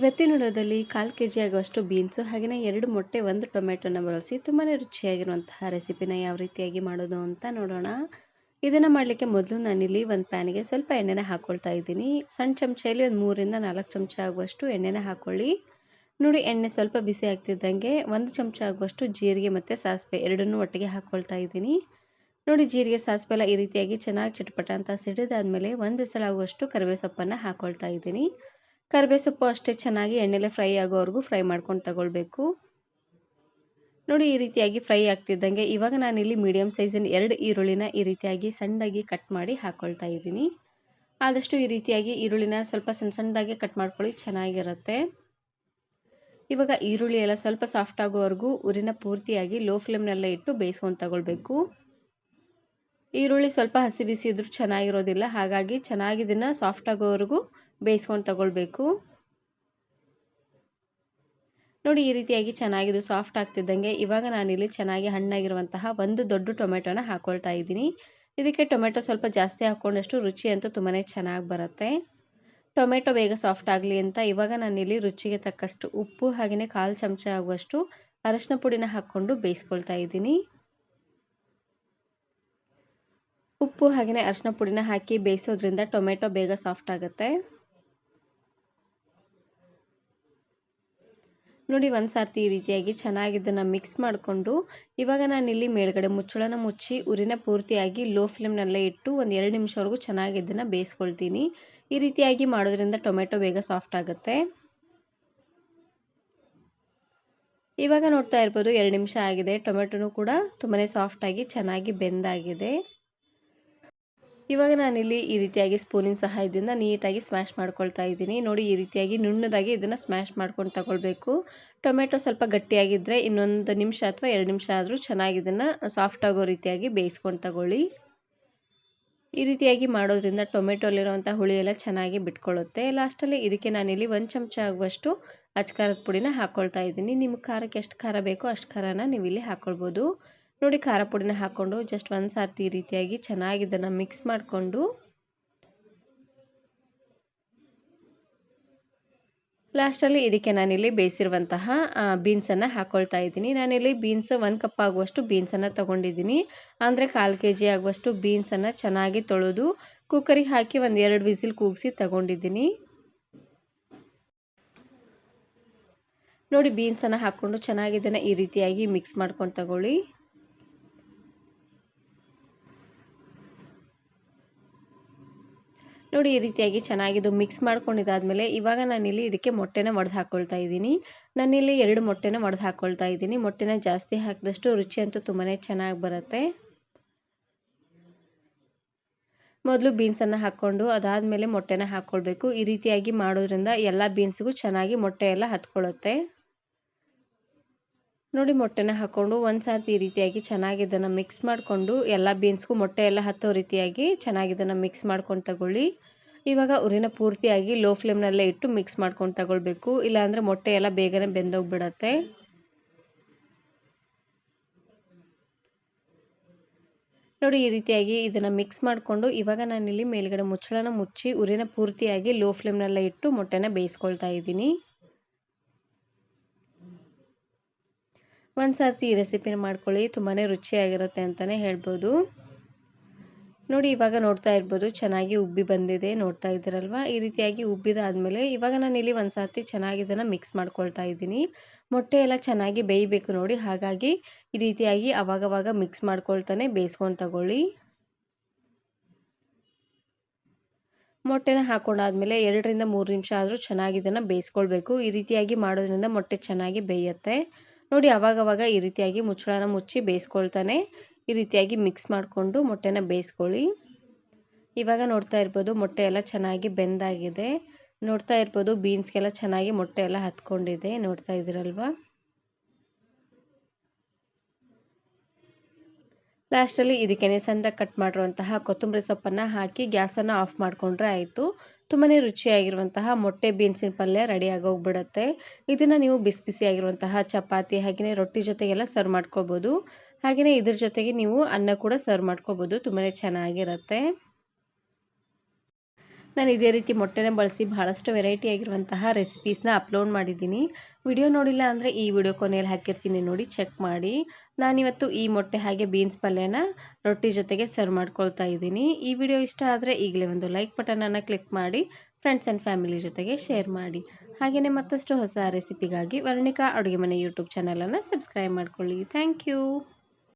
ಇವತ್ತಿನ ವಿಡಿಯೋದಲ್ಲಿ 1/4 ಕೆಜಿ ಆಗುವಷ್ಟು ಬೀನ್ಸು ಹಾಗೆಯೇ 2 ಮೊಟ್ಟೆ 1 ಟೊಮೆಟೊನ ಬಳಸಿ ತುಂಬಾ ರುಚಿಯಾಗಿರುವಂತಹ ರೆಸಿಪಿನ ಯಾವ ರೀತಿಯಾಗಿ ಮಾಡೋದು ಅಂತ ನೋಡೋಣ. ಇದನ್ನು ಮಾಡಲಿಕ್ಕೆ ಮೊದಲು ನಾನಿಲ್ಲಿ ಒಂದು ಪ್ಯಾನಿಗೆ ಸ್ವಲ್ಪ ಎಣ್ಣೆನ ಹಾಕ್ಕೊಳ್ತಾ ಇದ್ದೀನಿ. ಸಣ್ಣ ಚಮಚೆಯಲ್ಲಿ ಒಂದು 3 ರಿಂದ 4 ಚಮಚ ಆಗುವಷ್ಟು ಎಣ್ಣೆನ ಹಾಕ್ಕೊಳ್ಳಿ. ನೋಡಿ, ಎಣ್ಣೆ ಸ್ವಲ್ಪ ಬಿಸಿ ಆಗ್ತಿದ್ದಂಗೆ 1 ಚಮಚ ಆಗುವಷ್ಟು ಜೀರಿಗೆ ಮತ್ತು ಸಾಸಿವೆ ಎರಡನ್ನೂ ಒಟ್ಟಿಗೆ ಹಾಕ್ಕೊಳ್ತಾ ಇದ್ದೀನಿ. ನೋಡಿ, ಜೀರಿಗೆ ಸಾಸಿವೆ ಎಲ್ಲ ಈ ರೀತಿಯಾಗಿ ಚೆನ್ನಾಗಿ ಚಿಟಪಟ ಅಂತ ಸಿಡಿದಾದ್ಮೇಲೆ 1 ಎಸಳಾಗುವಷ್ಟು ಕರಿಬೇವು ಸೊಪ್ಪನ್ನು ಹಾಕ್ಕೊಳ್ತಾ ಇದ್ದೀನಿ. ಕರಿಬೇವು ಸೊಪ್ಪು ಅಷ್ಟೇ ಚೆನ್ನಾಗಿ ಎಣ್ಣೆಲೆ ಫ್ರೈ ಆಗೋವರೆಗೂ ಫ್ರೈ ಮಾಡ್ಕೊಂಡು ತಗೊಳ್ಬೇಕು. ನೋಡಿ, ಈ ರೀತಿಯಾಗಿ ಫ್ರೈ ಆಗ್ತಿದ್ದಂಗೆ ಇವಾಗ ನಾನಿಲ್ಲಿ ಮೀಡಿಯಮ್ ಸೈಜಿನ 2 ಈರುಳ್ಳಿನ ಈ ರೀತಿಯಾಗಿ ಸಣ್ಣದಾಗಿ ಕಟ್ ಮಾಡಿ ಹಾಕ್ಕೊಳ್ತಾ ಇದ್ದೀನಿ. ಆದಷ್ಟು ಈ ರೀತಿಯಾಗಿ ಈರುಳ್ಳಿನ ಸ್ವಲ್ಪ ಸಣ್ಣದಾಗಿ ಕಟ್ ಮಾಡ್ಕೊಳ್ಳಿ, ಚೆನ್ನಾಗಿರುತ್ತೆ. ಇವಾಗ ಈರುಳ್ಳಿ ಎಲ್ಲ ಸ್ವಲ್ಪ ಸಾಫ್ಟ್ ಆಗೋವರೆಗೂ ಉರಿನ ಪೂರ್ತಿಯಾಗಿ ಲೋ ಫ್ಲೇಮ್ನಲ್ಲೇ ಇಟ್ಟು ಬೇಯಿಸ್ಕೊಂಡು ತಗೊಳ್ಬೇಕು. ಈರುಳ್ಳಿ ಸ್ವಲ್ಪ ಹಸಿ ಬಿಸಿ ಇದ್ರೂ ಚೆನ್ನಾಗಿರೋದಿಲ್ಲ, ಹಾಗಾಗಿ ಚೆನ್ನಾಗಿ ಇದನ್ನು ಸಾಫ್ಟ್ ಆಗೋವರೆಗೂ ಬೇಯಿಸ್ಕೊಂಡು ತಗೊಳ್ಬೇಕು. ನೋಡಿ, ಈ ರೀತಿಯಾಗಿ ಚೆನ್ನಾಗಿದು ಸಾಫ್ಟ್ ಆಗ್ತಿದ್ದಂಗೆ ಇವಾಗ ನಾನಿಲ್ಲಿ ಚೆನ್ನಾಗಿ ಹಣ್ಣಾಗಿರುವಂತಹ 1 ದೊಡ್ಡ ಟೊಮೆಟೊನ ಹಾಕ್ಕೊಳ್ತಾ ಇದ್ದೀನಿ. ಇದಕ್ಕೆ ಟೊಮೆಟೊ ಸ್ವಲ್ಪ ಜಾಸ್ತಿ ಹಾಕ್ಕೊಂಡಷ್ಟು ರುಚಿ ಅಂತೂ ತುಂಬಾ ಚೆನ್ನಾಗಿ ಬರುತ್ತೆ. ಟೊಮೆಟೊ ಬೇಗ ಸಾಫ್ಟ್ ಆಗಲಿ ಅಂತ ಇವಾಗ ನಾನಿಲ್ಲಿ ರುಚಿಗೆ ತಕ್ಕಷ್ಟು ಉಪ್ಪು ಹಾಗೆಯೇ 1/4 ಚಮಚ ಆಗುವಷ್ಟು ಅರಶಿನ ಪುಡಿನ ಹಾಕ್ಕೊಂಡು ಬೇಯಿಸ್ಕೊಳ್ತಾ ಇದ್ದೀನಿ. ಉಪ್ಪು ಹಾಗೆಯೇ ಅರಶಿನ ಪುಡಿನ ಹಾಕಿ ಬೇಯಿಸೋದ್ರಿಂದ ಟೊಮೆಟೊ ಬೇಗ ಸಾಫ್ಟ್ ಆಗುತ್ತೆ. ನೋಡಿ, ಒಂದು ಸಾರ್ತಿ ಈ ರೀತಿಯಾಗಿ ಚೆನ್ನಾಗಿ ಇದನ್ನು ಮಿಕ್ಸ್ ಮಾಡಿಕೊಂಡು ಇವಾಗ ನಾನಿಲ್ಲಿ ಮೇಲ್ಗಡೆ ಮುಚ್ಚಳನ ಮುಚ್ಚಿ ಉರಿನ ಪೂರ್ತಿಯಾಗಿ ಲೋ ಫ್ಲೇಮ್ನಲ್ಲೇ ಇಟ್ಟು ಒಂದು 2 ನಿಮಿಷವರೆಗೂ ಚೆನ್ನಾಗಿ ಇದನ್ನು ಬೇಯಿಸ್ಕೊಳ್ತೀನಿ. ಈ ರೀತಿಯಾಗಿ ಮಾಡೋದ್ರಿಂದ ಟೊಮೆಟೊ ಬೇಗ ಸಾಫ್ಟ್ ಆಗುತ್ತೆ. ಇವಾಗ ನೋಡ್ತಾ ಇರ್ಬೋದು 2 ನಿಮಿಷ ಆಗಿದೆ. ಟೊಮೆಟೊನೂ ಕೂಡ ತುಂಬಾ ಸಾಫ್ಟಾಗಿ ಚೆನ್ನಾಗಿ ಬೆಂದಾಗಿದೆ. ಇವಾಗ ನಾನಿಲ್ಲಿ ಈ ರೀತಿಯಾಗಿ ಸ್ಪೂನಿನ ಸಹಾಯದಿಂದ ನೀಟಾಗಿ ಸ್ಮ್ಯಾಶ್ ಮಾಡ್ಕೊಳ್ತಾ ಇದ್ದೀನಿ. ನೋಡಿ, ಈ ರೀತಿಯಾಗಿ ನುಣ್ಣದಾಗಿ ಇದನ್ನು ಸ್ಮ್ಯಾಶ್ ಮಾಡ್ಕೊಂಡು ತಗೊಳ್ಬೇಕು. ಟೊಮೆಟೊ ಸ್ವಲ್ಪ ಗಟ್ಟಿಯಾಗಿದ್ದರೆ ಇನ್ನೊಂದು ನಿಮಿಷ ಅಥವಾ 2 ನಿಮಿಷ ಆದರೂ ಚೆನ್ನಾಗಿ ಇದನ್ನು ಸಾಫ್ಟ್ ಆಗೋ ರೀತಿಯಾಗಿ ಬೇಯಿಸ್ಕೊಂಡು ತಗೊಳ್ಳಿ. ಈ ರೀತಿಯಾಗಿ ಮಾಡೋದ್ರಿಂದ ಟೊಮೆಟೊಲಿರುವಂಥ ಹುಳಿ ಎಲ್ಲ ಚೆನ್ನಾಗಿ ಬಿಟ್ಕೊಳ್ಳುತ್ತೆ. ಲಾಸ್ಟಲ್ಲಿ ಇದಕ್ಕೆ ನಾನಿಲ್ಲಿ 1 ಚಮಚ ಆಗುವಷ್ಟು ಅಚ್ಕಾರದ ಪುಡಿನ ಹಾಕ್ಕೊಳ್ತಾ ಇದ್ದೀನಿ. ನಿಮ್ಗೆ ಖಾರಕ್ಕೆ ಎಷ್ಟು ಖಾರ ಬೇಕೋ ಅಷ್ಟು ಖಾರನ ನೀವು ಇಲ್ಲಿ ಹಾಕ್ಕೊಳ್ಬೋದು. ನೋಡಿ, ಖಾರ ಪುಡಿನ ಹಾಕ್ಕೊಂಡು ಜಸ್ಟ್ ಒಂದು ಸಾರ್ತಿ ಈ ರೀತಿಯಾಗಿ ಚೆನ್ನಾಗಿ ಇದನ್ನು ಮಿಕ್ಸ್ ಮಾಡಿಕೊಂಡು ಲಾಸ್ಟಲ್ಲಿ ಇದಕ್ಕೆ ನಾನಿಲ್ಲಿ ಬೇಯಿಸಿರುವಂತಹ ಬೀನ್ಸನ್ನು ಹಾಕ್ಕೊಳ್ತಾ ಇದ್ದೀನಿ. ನಾನಿಲ್ಲಿ ಬೀನ್ಸ್ 1 ಕಪ್ ಆಗುವಷ್ಟು ಬೀನ್ಸನ್ನು ತೊಗೊಂಡಿದ್ದೀನಿ. ಅಂದರೆ 1/4 ಕೆಜಿ ಆಗುವಷ್ಟು ಬೀನ್ಸನ್ನು ಚೆನ್ನಾಗಿ ತೊಳೆದು ಕುಕ್ಕರಿಗೆ ಹಾಕಿ ಒಂದು 2 ವಿಸಿಲ್ ಕೂಗಿಸಿ ತಗೊಂಡಿದ್ದೀನಿ. ನೋಡಿ, ಬೀನ್ಸನ್ನು ಹಾಕ್ಕೊಂಡು ಚೆನ್ನಾಗಿ ಇದನ್ನು ಈ ರೀತಿಯಾಗಿ ಮಿಕ್ಸ್ ಮಾಡ್ಕೊಂಡು ತಗೊಳ್ಳಿ. ನೋಡಿ, ಈ ರೀತಿಯಾಗಿ ಚೆನ್ನಾಗಿದು ಮಿಕ್ಸ್ ಮಾಡ್ಕೊಂಡಿದ್ದಾದಮೇಲೆ ಇವಾಗ ನಾನಿಲ್ಲಿ ಇದಕ್ಕೆ ಮೊಟ್ಟೆನ ಒಡೆದು ಹಾಕ್ಕೊಳ್ತಾ ಇದ್ದೀನಿ. ನಾನಿಲ್ಲಿ 2 ಮೊಟ್ಟೆನ ಒಡೆದು ಹಾಕ್ಕೊಳ್ತಾ ಇದ್ದೀನಿ. ಮೊಟ್ಟೆನ ಜಾಸ್ತಿ ಹಾಕಿದಷ್ಟು ರುಚಿ ಅಂತೂ ತುಂಬಾ ಚೆನ್ನಾಗಿ ಬರುತ್ತೆ. ಮೊದಲು ಬೀನ್ಸನ್ನು ಹಾಕ್ಕೊಂಡು ಅದಾದಮೇಲೆ ಮೊಟ್ಟೆನ ಹಾಕ್ಕೊಳ್ಬೇಕು. ಈ ರೀತಿಯಾಗಿ ಮಾಡೋದ್ರಿಂದ ಎಲ್ಲ ಬೀನ್ಸ್ಗೂ ಚೆನ್ನಾಗಿ ಮೊಟ್ಟೆ ಎಲ್ಲ ಹತ್ಕೊಳ್ಳುತ್ತೆ. ನೋಡಿ, ಮೊಟ್ಟೆನ ಹಾಕ್ಕೊಂಡು ಒಂದು ಸಾರ್ತಿ ಈ ರೀತಿಯಾಗಿ ಚೆನ್ನಾಗಿ ಇದನ್ನು ಮಿಕ್ಸ್ ಮಾಡಿಕೊಂಡು ಎಲ್ಲ ಬೀನ್ಸ್ಗೂ ಮೊಟ್ಟೆ ಎಲ್ಲ ಹತ್ತೋ ರೀತಿಯಾಗಿ ಚೆನ್ನಾಗಿ ಇದನ್ನು ಮಿಕ್ಸ್ ಮಾಡ್ಕೊಂಡು ತಗೊಳ್ಳಿ. ಇವಾಗ ಉರಿನ ಪೂರ್ತಿಯಾಗಿ ಲೋ ಫ್ಲೇಮ್ನಲ್ಲೇ ಇಟ್ಟು ಮಿಕ್ಸ್ ಮಾಡ್ಕೊಂಡು ತಗೊಳ್ಬೇಕು, ಇಲ್ಲಾಂದರೆ ಮೊಟ್ಟೆ ಎಲ್ಲ ಬೇಗನೆ ಬೆಂದೋಗ್ಬಿಡತ್ತೆ. ನೋಡಿ, ಈ ರೀತಿಯಾಗಿ ಇದನ್ನು ಮಿಕ್ಸ್ ಮಾಡಿಕೊಂಡು ಇವಾಗ ನಾನಿಲ್ಲಿ ಮೇಲ್ಗಡೆ ಮುಚ್ಚಳನ ಮುಚ್ಚಿ ಉರಿನ ಪೂರ್ತಿಯಾಗಿ ಲೋ ಫ್ಲೇಮ್ನಲ್ಲೇ ಇಟ್ಟು ಮೊಟ್ಟೆನ ಬೇಯಿಸ್ಕೊಳ್ತಾ ಇದ್ದೀನಿ. ಒಂದು ಸಾರ್ತಿ ಈ ರೆಸಿಪಿನ ಮಾಡ್ಕೊಳ್ಳಿ, ತುಂಬಾ ರುಚಿಯಾಗಿರುತ್ತೆ ಅಂತಲೇ ಹೇಳ್ಬೋದು. ನೋಡಿ, ಇವಾಗ ನೋಡ್ತಾ ಇರ್ಬೋದು ಚೆನ್ನಾಗಿ ಉಬ್ಬಿ ಬಂದಿದೆ, ನೋಡ್ತಾ ಇದ್ದೀರಲ್ವ. ಈ ರೀತಿಯಾಗಿ ಉಬ್ಬಿದಾದಮೇಲೆ ಇವಾಗ ನಾನಿಲ್ಲಿ ಒಂದು ಸಾರ್ತಿ ಚೆನ್ನಾಗಿ ಇದನ್ನು ಮಿಕ್ಸ್ ಮಾಡ್ಕೊಳ್ತಾ ಇದ್ದೀನಿ. ಮೊಟ್ಟೆ ಎಲ್ಲ ಚೆನ್ನಾಗಿ ಬೇಯಬೇಕು ನೋಡಿ, ಹಾಗಾಗಿ ಈ ರೀತಿಯಾಗಿ ಅವಾಗವಾಗ ಮಿಕ್ಸ್ ಮಾಡ್ಕೊಳ್ತಾನೆ ಬೇಯಿಸ್ಕೊಂಡು ತಗೊಳ್ಳಿ. ಮೊಟ್ಟೆನ ಹಾಕೊಂಡಾದ್ಮೇಲೆ 2 ರಿಂದ 3 ನಿಮಿಷ ಆದರೂ ಚೆನ್ನಾಗಿ ಇದನ್ನು ಬೇಯಿಸ್ಕೊಳ್ಬೇಕು. ಈ ರೀತಿಯಾಗಿ ಮಾಡೋದ್ರಿಂದ ಮೊಟ್ಟೆ ಚೆನ್ನಾಗಿ ಬೇಯುತ್ತೆ. ನೋಡಿ, ಅವಾಗವಾಗ ಈ ರೀತಿಯಾಗಿ ಮುಚ್ಚಳನ ಮುಚ್ಚಿ ಬೇಯಿಸ್ಕೊಳ್ತಾನೆ ಈ ರೀತಿಯಾಗಿ ಮಿಕ್ಸ್ ಮಾಡಿಕೊಂಡು ಮೊಟ್ಟೆನ ಬೇಯಿಸ್ಕೊಳ್ಳಿ. ಇವಾಗ ನೋಡ್ತಾ ಇರ್ಬೋದು ಮೊಟ್ಟೆ ಎಲ್ಲ ಚೆನ್ನಾಗಿ ಬೆಂದಾಗಿದೆ. ನೋಡ್ತಾ ಇರ್ಬೋದು ಬೀನ್ಸ್ಗೆಲ್ಲ ಚೆನ್ನಾಗಿ ಮೊಟ್ಟೆ ಎಲ್ಲ ಹತ್ಕೊಂಡಿದೆ, ನೋಡ್ತಾ ಇದ್ದೀರಲ್ವ. ಲಾಸ್ಟಲ್ಲಿ ಇದಕ್ಕೆ ಸಣ್ಣದಾಗಿ ಕಟ್ ಮಾಡಿರುವಂತಹ ಕೊತ್ತಂಬರಿ ಸೊಪ್ಪನ್ನು ಹಾಕಿ ಗ್ಯಾಸನ್ನು ಆಫ್ ಮಾಡಿಕೊಂಡ್ರೆ ಆಯಿತು. ತುಂಬಾ ರುಚಿಯಾಗಿರುವಂತಹ ಮೊಟ್ಟೆ ಬೀನ್ಸಿನ ಪಲ್ಯ ರೆಡಿ ಆಗೋಗ್ಬಿಡುತ್ತೆ. ಇದನ್ನು ನೀವು ಬಿಸಿ ಬಿಸಿಯಾಗಿರುವಂತಹ ಚಪಾತಿ ಹಾಗೆಯೇ ರೊಟ್ಟಿ ಜೊತೆಗೆಲ್ಲ ಸರ್ವ್ ಮಾಡ್ಕೋಬೋದು. ಹಾಗೆಯೇ ಇದ್ರ ಜೊತೆಗೆ ನೀವು ಅನ್ನ ಕೂಡ ಸರ್ವ್ ಮಾಡ್ಕೋಬೋದು, ತುಂಬಾ ಚೆನ್ನಾಗಿರುತ್ತೆ. ನಾನು ಇದೇ ರೀತಿ ಮೊಟ್ಟೆನ ಬಳಸಿ ಬಹಳಷ್ಟು ವೆರೈಟಿ ಆಗಿರುವಂತಹ ರೆಸಿಪೀಸ್ನ ಅಪ್ಲೋಡ್ ಮಾಡಿದ್ದೀನಿ. ವಿಡಿಯೋ ನೋಡಿಲ್ಲ ಅಂದರೆ ಈ ವಿಡಿಯೋ ಕೊನೆಯಲ್ಲಿ ಹಾಕಿರ್ತೀನಿ, ನೋಡಿ ಚೆಕ್ ಮಾಡಿ. ನಾನಿವತ್ತು ಈ ಮೊಟ್ಟೆ ಹಾಗೆ ಬೀನ್ಸ್ ಪಲ್ಯನ ರೊಟ್ಟಿ ಜೊತೆಗೆ ಸರ್ವ್ ಮಾಡ್ಕೊಳ್ತಾ ಇದ್ದೀನಿ. ಈ ವಿಡಿಯೋ ಇಷ್ಟ ಆದರೆ ಈಗಲೇ ಒಂದು ಲೈಕ್ ಬಟನನ್ನು ಕ್ಲಿಕ್ ಮಾಡಿ ಫ್ರೆಂಡ್ಸ್ ಆ್ಯಂಡ್ ಫ್ಯಾಮಿಲಿ ಜೊತೆಗೆ ಶೇರ್ ಮಾಡಿ. ಹಾಗೆಯೇ ಮತ್ತಷ್ಟು ಹೊಸ ರೆಸಿಪಿಗಾಗಿ ವರ್ಣಿಕಾ ಅಡುಗೆ ಮನೆ ಯೂಟ್ಯೂಬ್ ಚಾನಲನ್ನು ಸಬ್ಸ್ಕ್ರೈಬ್ ಮಾಡ್ಕೊಳ್ಳಿ. Thank you.